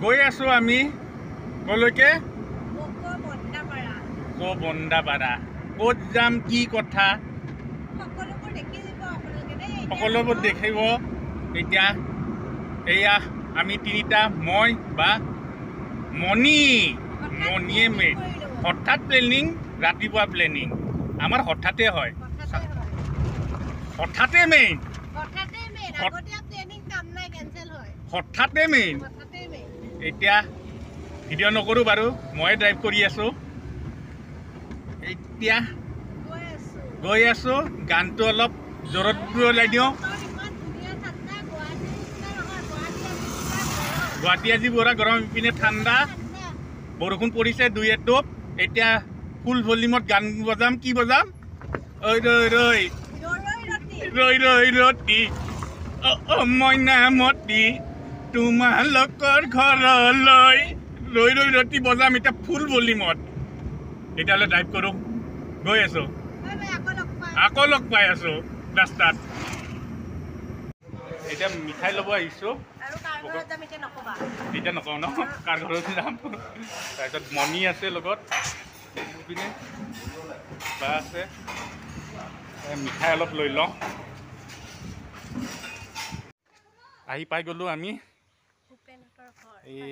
গৈ আছো আমি কলৈকে বন্দাপাৰা ক'ত যাম কি কথা সকলোবোৰ দেখিব এতিয়া এয়া আমি তিনিটা মই বা মণিয়ে মেইন হঠাৎ প্লেনিং ৰাতিপুৱা প্লেনিং আমাৰ হঠাতে হয় হঠাতে মেইন হঠাতে মেইন এতিয়া ভিডিঅ' নকৰোঁ বাৰু মই ড্ৰাইভ কৰি আছোঁ এতিয়া গৈ আছোঁ গানটো অলপ জোৰত ওলাই দিওঁ গুৱাহাটী আজি পুৰা গৰম ইপিনে ঠাণ্ডা বৰষুণ পৰিছে দুই এটোপ এতিয়া ফুল ভলিউমত গান বজাম কি বজাম ঐ ৰৈ ৰৈ ৰৈ ৰৈ ৰতি মইনামতি তোমালোকৰ ঘৰলৈ ৰৈ ৰৈ ৰতি বজাম এতিয়া ফুল ভলিউমত তেতিয়াহ'লে ড্ৰাইভ কৰোঁ গৈ আছোঁ আকৌ লগ পাই আছোঁ ৰাস্তাত এতিয়া মিঠাই ল'ব আহিছোঁ এতিয়া নকওঁ ন কাৰ ঘৰত যাম তাৰপিছত মণি আছে লগত পিনে বা আছে মিঠাই অলপ লৈ লওঁ আহি পাই গ'লোঁ আমি এই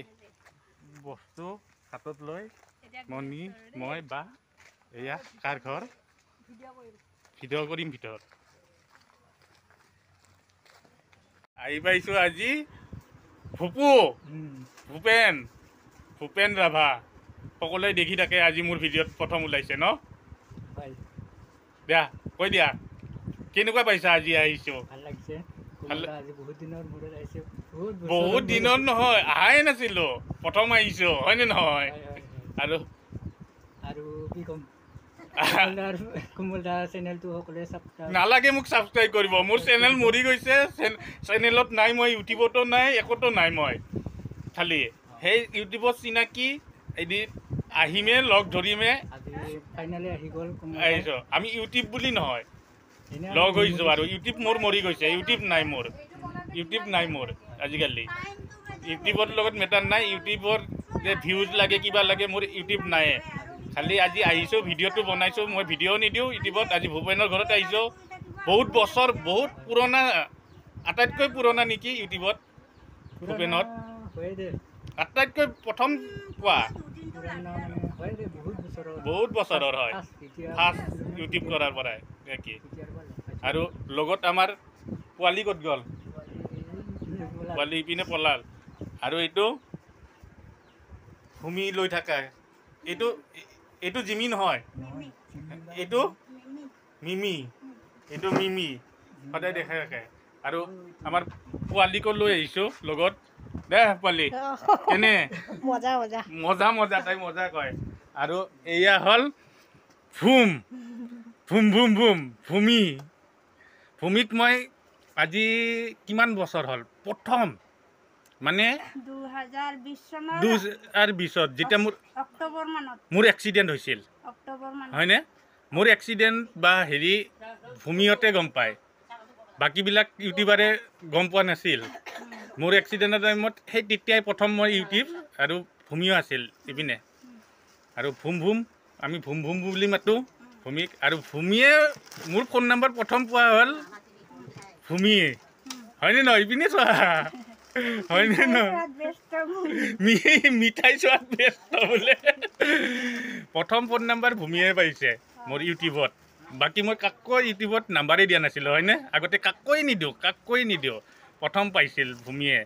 বস্তু হাতত লৈ মণি মই বা এয়া কাৰ ঘৰ ভিডিঅ' কৰিম ভিতৰত আহি পাইছোঁ আজি ভূপেন ৰাভা সকলোৱে দেখি থাকে আজি মোৰ ভিডিঅ'ত প্ৰথম ওলাইছে ন দিয়া কৈ দিয়া কেনেকুৱা পাইছা আজি আহিছোঁ বহুত দিনত নহয় অহাই নাছিলোঁ প্ৰথম আহিছোঁ হয়নে নহয় আৰু কি ক'ম নালাগে মোক ছাবস্ক্ৰাইব কৰিব মোৰ চেনেল মৰি গৈছে চেনেলত নাই মই ইউটিউবতো নাই একোতো নাই মই খালি সেই ইউটিউবত চিনাকি এদিন আহিমে লগ ধৰিমে আহিছোঁ আমি ইউটিউব বুলি নহয় লগ হৈছোঁ আৰু ইউটিউব মোৰ মৰি গৈছে ইউটিউব নাই মোৰ আজিকালি ইউটিউবৰ লগত মেটাৰ নাই ইউটিউবৰ যে ভিউজ লাগে কিবা লাগে মোৰ ইউটিউব নাই খালি আজি আহিছোঁ ভিডিঅ'টো বনাইছোঁ মই ভিডিঅ' নিদিওঁ ইউটিউবত আজি ভূপেনৰ ঘৰত আহিছোঁ বহুত বছৰ বহুত পুৰণা আটাইতকৈ পুৰণা নেকি ইউটিউবত ভূপেনত আটাইতকৈ প্ৰথম কোৱা বহুত বছৰৰ হয় ফাৰ্ষ্ট ইউটিউব কৰাৰ পৰাই কি আৰু লগত আমাৰ পোৱালি ক'ত গ'ল পোৱালি ইপিনে পলাল আৰু এইটো ভূমি লৈ থাকা এইটো জিমি নহয় এইটো মিমি সদায় দেখাই ৰাখে আৰু আমাৰ পোৱালিকো লৈ আহিছোঁ লগত দে পোৱালি কেনে মজা তাই মজা কয় আৰু এয়া হ'ল ভূমিক মই আজি কিমান বছৰ হ'ল প্ৰথম মানে 2020 যেতিয়া মোৰ এক্সিডেণ্ট হৈছিল হয়নে মোৰ এক্সিডেণ্ট বা হেৰি ভূমিহঁতে গম পায় বাকীবিলাক ইউটিউবাৰে গম পোৱা নাছিল মোৰ এক্সিডেণ্টৰ টাইমত সেই তেতিয়াই প্ৰথম মই ইউটিউব আৰু ভূমিও আছিল ইপিনে আৰু আমি ভুম বুলি মাতোঁ ভূমিক আৰু ভূমিয়ে মোৰ ফোন নম্বৰ প্ৰথম পোৱা হ'ল ভূমিয়ে হয়নে নহয় ইপিনে চোৱা হয়নে নহয় মিঠাই চোৱাত ব্যস্ত বোলে প্ৰথম ফোন নম্বৰ ভূমিয়ে পাইছে মোৰ ইউটিউবত বাকী মই কাকো ইউটিউবত নাম্বাৰেই দিয়া নাছিলোঁ হয়নে আগতে কাকোই নিদিওঁ প্ৰথম পাইছিল ভূমিয়ে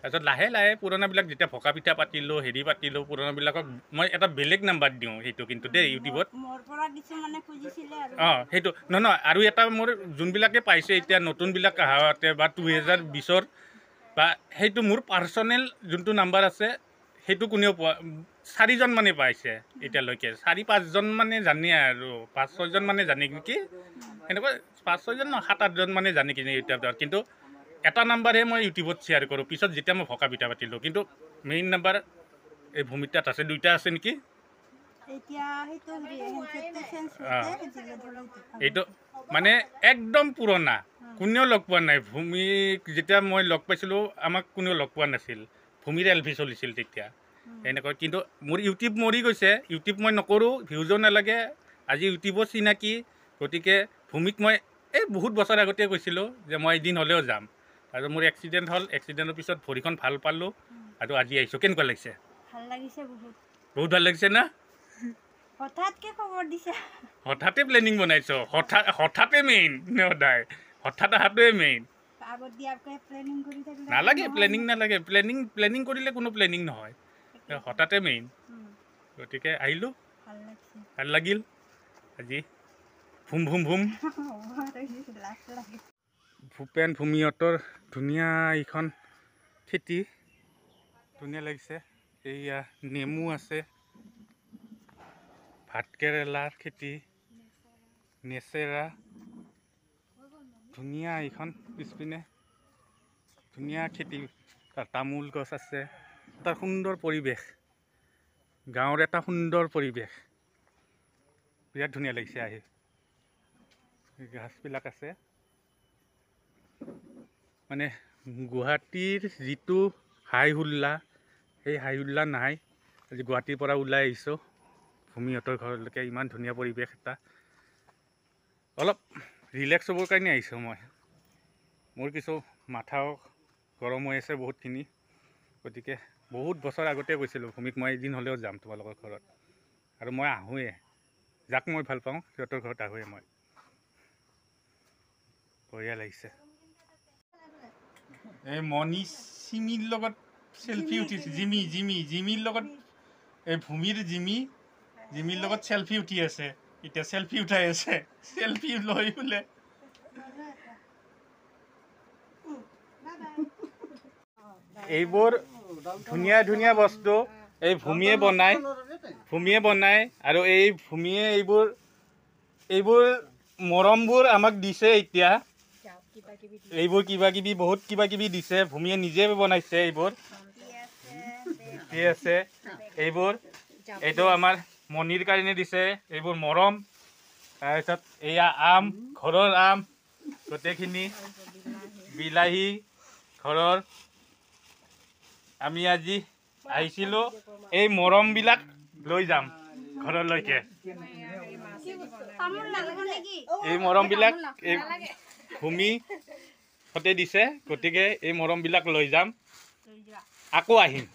তাৰপিছত লাহে লাহে পুৰণাবিলাক যেতিয়া ভকা পিঠা পাতিলোঁ হেৰি পাতিলোঁ পুৰণাবিলাকক মই এটা বেলেগ নাম্বাৰ দিওঁ সেইটো কিন্তু দেই ইউটিউবত অঁ সেইটো নহয় আৰু এটা মোৰ যোনবিলাকে পাইছে এতিয়া নতুনবিলাক অহাতে বা 2020 বা সেইটো মোৰ পাৰ্চনেল যোনটো নাম্বাৰ আছে সেইটো কোনেও পোৱা 4জন মানে পাইছে এতিয়ালৈকে 4-5জন মানে জানে আৰু 5-6জন মানে জানে নেকি এনেকুৱা 5-6জন ন 7-8জন মানে জানে কিনে ইউটিউবত কিন্তু এটা নাম্বাৰহে মই ইউটিউবত শ্বেয়াৰ কৰোঁ পিছত যেতিয়া মই ভকা পিঠা পাতিলোঁ কিন্তু মেইন নাম্বাৰ এই ভূমিতাত আছে 2টা আছে নেকি এইটো মানে একদম পুৰণা কোনেও লগ পোৱা নাই ভূমিক যেতিয়া মই লগ পাইছিলোঁ আমাক কোনেও লগ পোৱা নাছিল ভূমিৰ এলভি চলিছিল তেতিয়া এনেকৈ। কিন্তু মোৰ ইউটিউব মৰি গৈছে, ইউটিউব মই নকৰোঁ, ভিউজো নালাগে, আজি ইউটিউবৰ চিনাকি। গতিকে ভূমিক মই এই বহুত বছৰ আগতে কৈছিলোঁ যে মই এদিন হ'লেও যাম। আৰু মোৰ এক্সিডেণ্ট হ'ল, এক্সিডেণ্টৰ পিছত ভৰিখন ভাল পালোঁ আৰু আজি আহিছোঁ। কেনেকুৱা লাগিছে? ভাল লাগিছে বহুত। বহুত ভাল লাগিছে না? হঠাৎকে খবৰ দিছে। হঠাতে প্লেনিং বনাইছ? হঠাতে মেইন সদায়, হঠাৎ অহাটোৱে মেইন। আগতীয়াকৈ প্লেনিং কৰি থাকিলে নালাগে, প্লেনিং নালাগে। প্লেনিং কৰিলে কোনো প্লেনিং নহয়, হঠাতে মেইন। গতিকে আহিলোঁ, ভাল লাগিছে। ভাল লাগিল আজি। ভুম ভুম ভুম। ভূপেন ভূমিহঁতৰ ধুনীয়া এইখন খেতি, ধুনীয়া লাগিছে। এইয়া নেমু আছে, ভাতকেৰেলাৰ খেতি, নেচেৰা, ধুনীয়া এইখন পিছপিনে ধুনীয়া খেতি। তামোল গছ আছে, এটা সুন্দৰ পৰিৱেশ, গাঁৱৰ এটা সুন্দৰ পৰিৱেশ, বিৰাট ধুনীয়া লাগিছে আহি। গাছবিলাক আছে, মানে গুৱাহাটীৰ যিটো হাই হুল্লা, সেই হাই হুল্লা নাই। আজি গুৱাহাটীৰ পৰা ওলাই আহিছোঁ ভূমিহঁতৰ ঘৰলৈকে। ইমান ধুনীয়া পৰিৱেশ এটা, অলপ ৰিলেক্স হ'বৰ কাৰণে আহিছোঁ মই। মোৰ কিছু মাথাও গৰম হৈ আছে বহুতখিনি। গতিকে বহুত বছৰ আগতে কৈছিলোঁ ভূমিক মই এদিন হ'লেও যাম তোমালোকৰ ঘৰত, আৰু মই আহোঁৱে। যাক মই ভাল পাওঁ সিহঁতৰ ঘৰত আহোঁৱে মই। বঢ়িয়া লাগিছে। এই মণি চিমিৰ লগত চেলফি উঠিছে, জিমিৰ লগত, এই ভূমিৰ জিমিৰ লগত চেলফি উঠি আছে। এতিয়া চেলফি উঠাই আছে, চেলফি লৈ বোলে। এইবোৰ ধুনীয়া ধুনীয়া বস্তু এই ভূমিয়ে বনায়, আৰু এই ভূমিয়ে এইবোৰ মৰমবোৰ আমাক দিছে। এতিয়া এইবোৰ কিবা কিবি বহুত কিবা কিবি দিছে, ভূমিয়ে নিজে বনাইছে। এইবোৰ কি আছে, এইটো আমাৰ মণিৰ কাৰণে দিছে। এইবোৰ মৰম। তাৰপিছত এয়া আম, ঘৰৰ আম গোটেইখিনি, বিলাহী ঘৰৰ। আমি আজি আহিছিলোঁ এই মৰমবিলাক লৈ যাম ঘৰলৈকে। এই মৰমবিলাক এই ভূমি সতে দিছে, গতিকে এই মৰমবিলাক লৈ যাম। আকৌ আহিম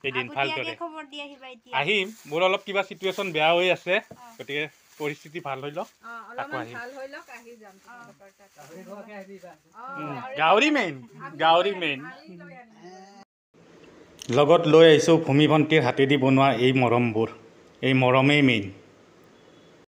এদিন ভালদৰে আহিম। মোৰ অলপ কিবা চিটুৱেশ্যন বেয়া হৈ আছে, গতিকে পৰিস্থিতি ভাল হৈ লওক, আকৌ আহিম। গাহৰি মেইন লগত লৈ আহিছোঁ ভূমি ভণ্টিৰ হাতেদি বনোৱা এই মৰমবোৰ। এই মৰমেই মেইন।